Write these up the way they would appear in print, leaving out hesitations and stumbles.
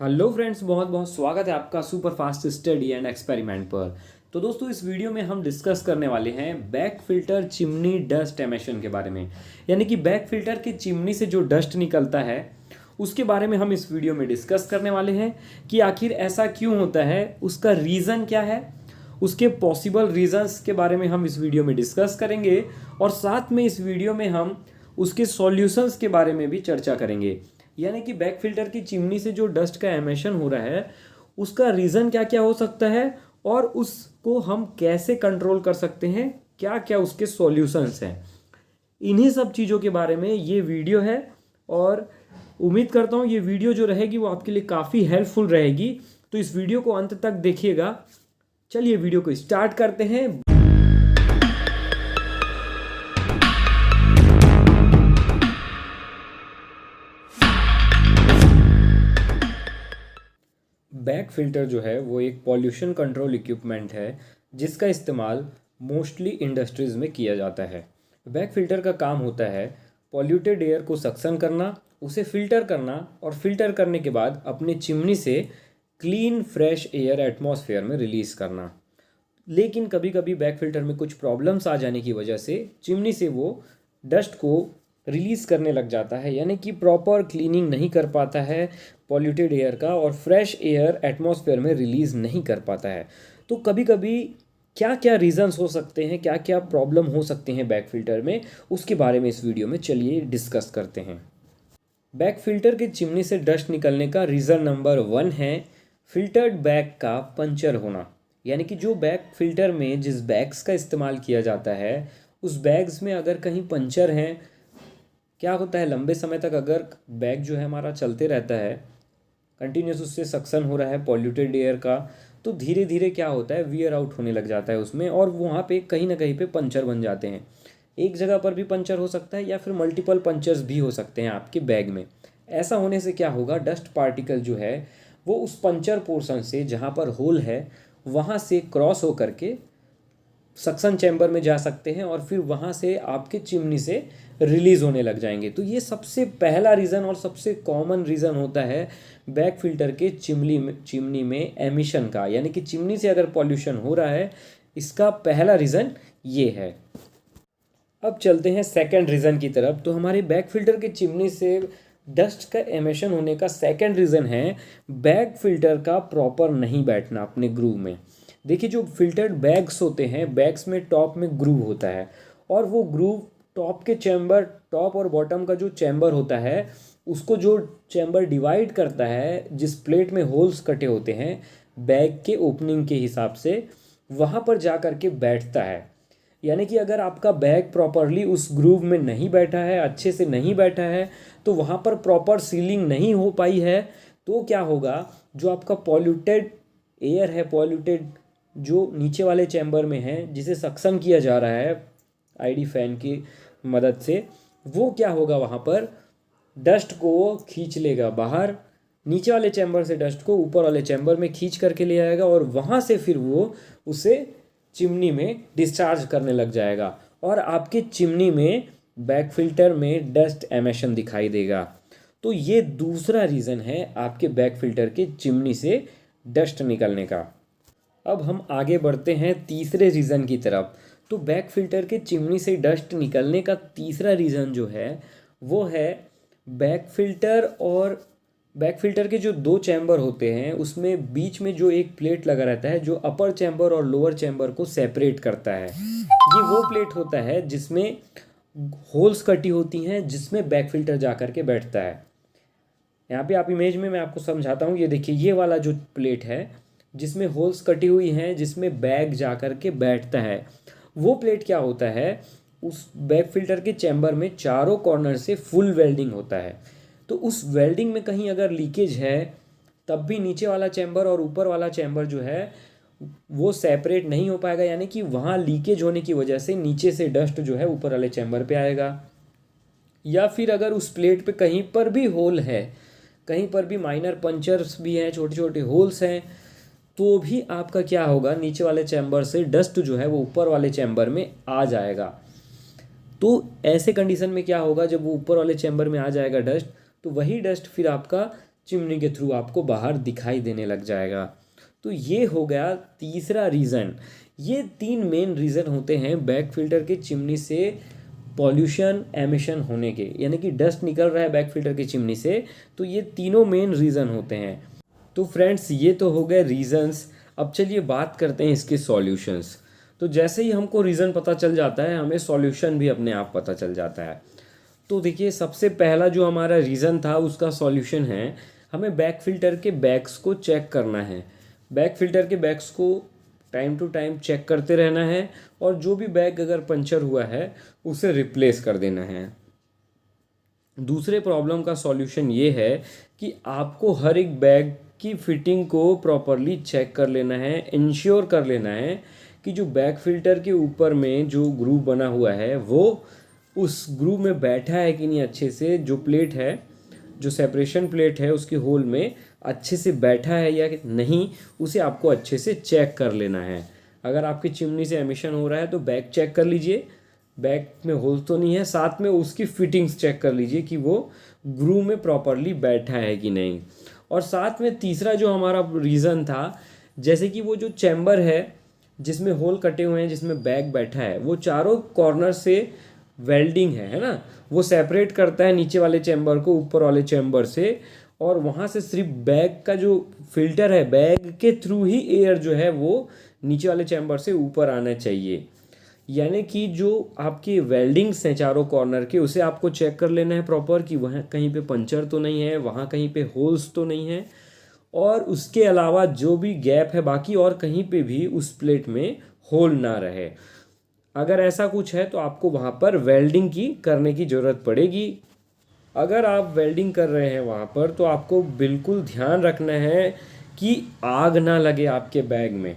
Hello friends, बहुत बहुत स्वागत है आपका super fast study and experiment पर। तो दोस्तों, इस वीडियो में हम डिस्कस करने वाले हैं back filter chimney dust emission के बारे में। यानी कि बैक फिल्टर की चिमनी से जो डस्ट निकलता है उसके बारे में हम इस वीडियो में डिस्कस करने वाले हैं कि आखिर ऐसा क्यों होता है, उसका रीज़न क्या है, उसके पॉसिबल रीजंस के बारे में हम इस वीडियो में डिस्कस करेंगे। और साथ में इस वीडियो में हम उसके सॉल्यूशंस के बारे में भी चर्चा करेंगे। यानी कि बैक फिल्टर की चिमनी से जो डस्ट का एमिशन हो रहा है उसका रीज़न क्या क्या हो सकता है और उसको हम कैसे कंट्रोल कर सकते हैं, क्या क्या उसके सॉल्यूशंस हैं। इन्हीं सब चीज़ों के बारे में ये वीडियो है और उम्मीद करता हूँ ये वीडियो जो रहेगी वो आपके लिए काफ़ी हेल्पफुल रहेगी। तो इस वीडियो को अंत तक देखिएगा। चलिए वीडियो को स्टार्ट करते हैं। बैक फिल्टर जो है वो एक पॉल्यूशन कंट्रोल इक्विपमेंट है जिसका इस्तेमाल मोस्टली इंडस्ट्रीज़ में किया जाता है। बैक फिल्टर का काम होता है पॉल्यूटेड एयर को सक्शन करना, उसे फिल्टर करना और फिल्टर करने के बाद अपने चिमनी से क्लीन फ्रेश एयर एटमॉस्फेयर में रिलीज़ करना। लेकिन कभी कभी बैक फिल्टर में कुछ प्रॉब्लम्स आ जाने की वजह से चिमनी से वो डस्ट को रिलीज़ करने लग जाता है, यानी कि प्रॉपर क्लीनिंग नहीं कर पाता है पॉल्यूटेड एयर का और फ्रेश एयर एटमॉस्फेयर में रिलीज़ नहीं कर पाता है। तो कभी कभी क्या क्या रीज़न्स हो सकते हैं, क्या क्या प्रॉब्लम हो सकते हैं बैक फिल्टर में, उसके बारे में इस वीडियो में चलिए डिस्कस करते हैं। बैक फिल्टर के चिमनी से डस्ट निकलने का रीज़न नंबर 1 है फिल्टर्ड बैग का पंचर होना। यानी कि जो बैक फिल्टर में जिस बैग्स का इस्तेमाल किया जाता है उस बैग्स में अगर कहीं पंचर हैं, क्या होता है लंबे समय तक अगर बैग जो है हमारा चलते रहता है, कंटिन्यूस उससे सक्शन हो रहा है पॉल्यूटेड एयर का, तो धीरे धीरे क्या होता है वियर आउट होने लग जाता है उसमें और वहाँ पे कहीं ना कहीं पे पंचर बन जाते हैं। एक जगह पर भी पंचर हो सकता है या फिर मल्टीपल पंचर्स भी हो सकते हैं आपके बैग में। ऐसा होने से क्या होगा, डस्ट पार्टिकल जो है वो उस पंचर पोर्शन से जहाँ पर होल है वहाँ से क्रॉस हो करके सक्शन चैम्बर में जा सकते हैं और फिर वहाँ से आपके चिमनी से रिलीज़ होने लग जाएंगे। तो ये सबसे पहला रीज़न और सबसे कॉमन रीज़न होता है बैक फिल्टर के चिमनी में एमिशन का। यानी कि चिमनी से अगर पॉल्यूशन हो रहा है, इसका पहला रीज़न ये है। अब चलते हैं सेकंड रीज़न की तरफ। तो हमारे बैक फिल्टर के चिमनी से डस्ट का एमिशन होने का सेकंड रीज़न है बैक फिल्टर का प्रॉपर नहीं बैठना अपने ग्रूव में। देखिए, जो फिल्टर्ड बैग्स होते हैं, बैग्स में टॉप में ग्रूव होता है और वो ग्रूव टॉप के चैम्बर, टॉप और बॉटम का जो चैम्बर होता है उसको जो चैम्बर डिवाइड करता है, जिस प्लेट में होल्स कटे होते हैं बैग के ओपनिंग के हिसाब से, वहाँ पर जा कर के बैठता है। यानी कि अगर आपका बैग प्रॉपरली उस ग्रूव में नहीं बैठा है, अच्छे से नहीं बैठा है, तो वहाँ पर प्रॉपर सीलिंग नहीं हो पाई है, तो क्या होगा, जो आपका पॉल्यूटेड एयर है, पॉल्यूटेड जो नीचे वाले चैम्बर में है जिसे सक्शन किया जा रहा है आईडी फैन की मदद से, वो क्या होगा, वहाँ पर डस्ट को खींच लेगा बाहर, नीचे वाले चैम्बर से डस्ट को ऊपर वाले चैम्बर में खींच करके ले आएगा और वहाँ से फिर वो उसे चिमनी में डिस्चार्ज करने लग जाएगा और आपके चिमनी में बैक फिल्टर में डस्ट एमिशन दिखाई देगा। तो ये दूसरा रीज़न है आपके बैक फिल्टर के चिमनी से डस्ट निकलने का। अब हम आगे बढ़ते हैं तीसरे रीज़न की तरफ। तो बैक फिल्टर के चिमनी से डस्ट निकलने का तीसरा रीज़न जो है वो है बैक फिल्टर के जो दो चैम्बर होते हैं उसमें बीच में जो एक प्लेट लगा रहता है जो अपर चैम्बर और लोअर चैम्बर को सेपरेट करता है। ये वो प्लेट होता है जिसमें होल्स कटी होती हैं, जिसमें बैक फिल्टर जा कर के बैठता है। यहाँ पे आप इमेज में मैं आपको समझाता हूँ। ये देखिए, ये वाला जो प्लेट है जिसमें होल्स कटी हुई हैं, जिसमें बैग जा कर के बैठता है, वो प्लेट क्या होता है, उस बैक फिल्टर के चैम्बर में चारों कॉर्नर से फुल वेल्डिंग होता है। तो उस वेल्डिंग में कहीं अगर लीकेज है तब भी नीचे वाला चैम्बर और ऊपर वाला चैम्बर जो है वो सेपरेट नहीं हो पाएगा। यानी कि वहाँ लीकेज होने की वजह से नीचे से डस्ट जो है ऊपर वाले चैम्बर पे आएगा। या फिर अगर उस प्लेट पे कहीं पर भी होल है, कहीं पर भी माइनर पंचर्स भी हैं, छोटे छोटे होल्स हैं, तो भी आपका क्या होगा, नीचे वाले चैम्बर से डस्ट जो है वो ऊपर वाले चैम्बर में आ जाएगा। तो ऐसे कंडीशन में क्या होगा, जब वो ऊपर वाले चैम्बर में आ जाएगा डस्ट, तो वही डस्ट फिर आपका चिमनी के थ्रू आपको बाहर दिखाई देने लग जाएगा। तो ये हो गया तीसरा रीज़न। ये 3 मेन रीज़न होते हैं बैक फिल्टर के चिमनी से पॉल्यूशन एमिशन होने के, यानी कि डस्ट निकल रहा है बैक फिल्टर की चिमनी से, तो ये तीनों मेन रीज़न होते हैं। तो फ्रेंड्स ये तो हो गए रीज़न्स। अब चलिए बात करते हैं इसके सॉल्यूशंस। तो जैसे ही हमको रीज़न पता चल जाता है, हमें सॉल्यूशन भी अपने आप पता चल जाता है। तो देखिए, सबसे पहला जो हमारा रीज़न था उसका सॉल्यूशन है, हमें बैक फिल्टर के बैग्स को चेक करना है। बैक फिल्टर के बैग्स को टाइम टू टाइम चेक करते रहना है, और जो भी बैग अगर पंचर हुआ है उसे रिप्लेस कर देना है। दूसरे प्रॉब्लम का सॉल्यूशन ये है कि आपको हर एक बैग की फिटिंग को प्रॉपरली चेक कर लेना है, इंश्योर कर लेना है कि जो बैक फिल्टर के ऊपर में जो ग्रूव बना हुआ है वो उस ग्रूव में बैठा है कि नहीं अच्छे से, जो प्लेट है, जो सेपरेशन प्लेट है उसके होल में अच्छे से बैठा है या नहीं, उसे आपको अच्छे से चेक कर लेना है। अगर आपकी चिमनी से एमिशन हो रहा है तो बैग चेक कर लीजिए, बैग में होल तो नहीं है, साथ में उसकी फिटिंग्स चेक कर लीजिए कि वो ग्रूव में प्रॉपरली बैठा है कि नहीं। और साथ में तीसरा जो हमारा रीज़न था, जैसे कि वो जो चैम्बर है जिसमें होल कटे हुए हैं, जिसमें बैग बैठा है, वो चारों कॉर्नर से वेल्डिंग है ना, वो सेपरेट करता है नीचे वाले चैम्बर को ऊपर वाले चैम्बर से, और वहाँ से सिर्फ बैग का जो फिल्टर है, बैग के थ्रू ही एयर जो है वो नीचे वाले चैम्बर से ऊपर आना चाहिए। यानी कि जो आपकी वेल्डिंग्स हैं चारों कॉर्नर के, उसे आपको चेक कर लेना है प्रॉपर कि वहाँ कहीं पे पंचर तो नहीं है, वहाँ कहीं पे होल्स तो नहीं है, और उसके अलावा जो भी गैप है बाकी और कहीं पे भी उस प्लेट में होल ना रहे। अगर ऐसा कुछ है तो आपको वहाँ पर वेल्डिंग की करने की ज़रूरत पड़ेगी। अगर आप वेल्डिंग कर रहे हैं वहाँ पर तो आपको बिल्कुल ध्यान रखना है कि आग ना लगे आपके बैग में।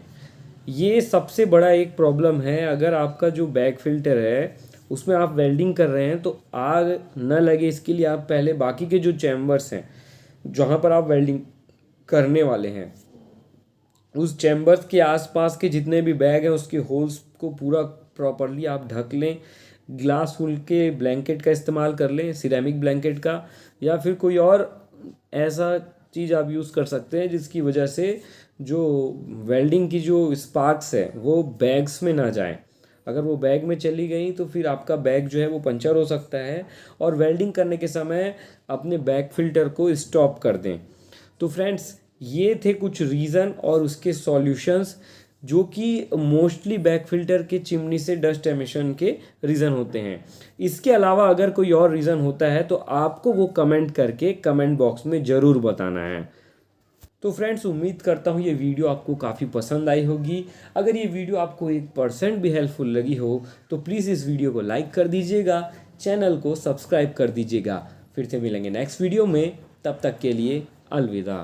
ये सबसे बड़ा एक प्रॉब्लम है। अगर आपका जो बैग फिल्टर है उसमें आप वेल्डिंग कर रहे हैं तो आग न लगे, इसके लिए आप पहले बाकी के जो चैम्बर्स हैं जहाँ पर आप वेल्डिंग करने वाले हैं, उस चैम्बर्स के आसपास के जितने भी बैग हैं उसके होल्स को पूरा प्रॉपरली आप ढक लें। ग्लास वूल के ब्लैंकेट का इस्तेमाल कर लें, सिरेमिक ब्लैंकेट का, या फिर कोई और ऐसा चीज़ आप यूज़ कर सकते हैं जिसकी वजह से जो वेल्डिंग की जो स्पार्क्स है वो बैग्स में ना जाए। अगर वो बैग में चली गई तो फिर आपका बैग जो है वो पंचर हो सकता है, और वेल्डिंग करने के समय अपने बैग फिल्टर को स्टॉप कर दें। तो फ्रेंड्स ये थे कुछ रीज़न और उसके सॉल्यूशंस जो कि मोस्टली बैक फिल्टर के चिमनी से डस्ट एमिशन के रीज़न होते हैं। इसके अलावा अगर कोई और रीज़न होता है तो आपको वो कमेंट करके कमेंट बॉक्स में ज़रूर बताना है। तो फ्रेंड्स उम्मीद करता हूँ ये वीडियो आपको काफ़ी पसंद आई होगी। अगर ये वीडियो आपको 1% भी हेल्पफुल लगी हो तो प्लीज़ इस वीडियो को लाइक कर दीजिएगा, चैनल को सब्सक्राइब कर दीजिएगा। फिर से मिलेंगे नेक्स्ट वीडियो में, तब तक के लिए अलविदा।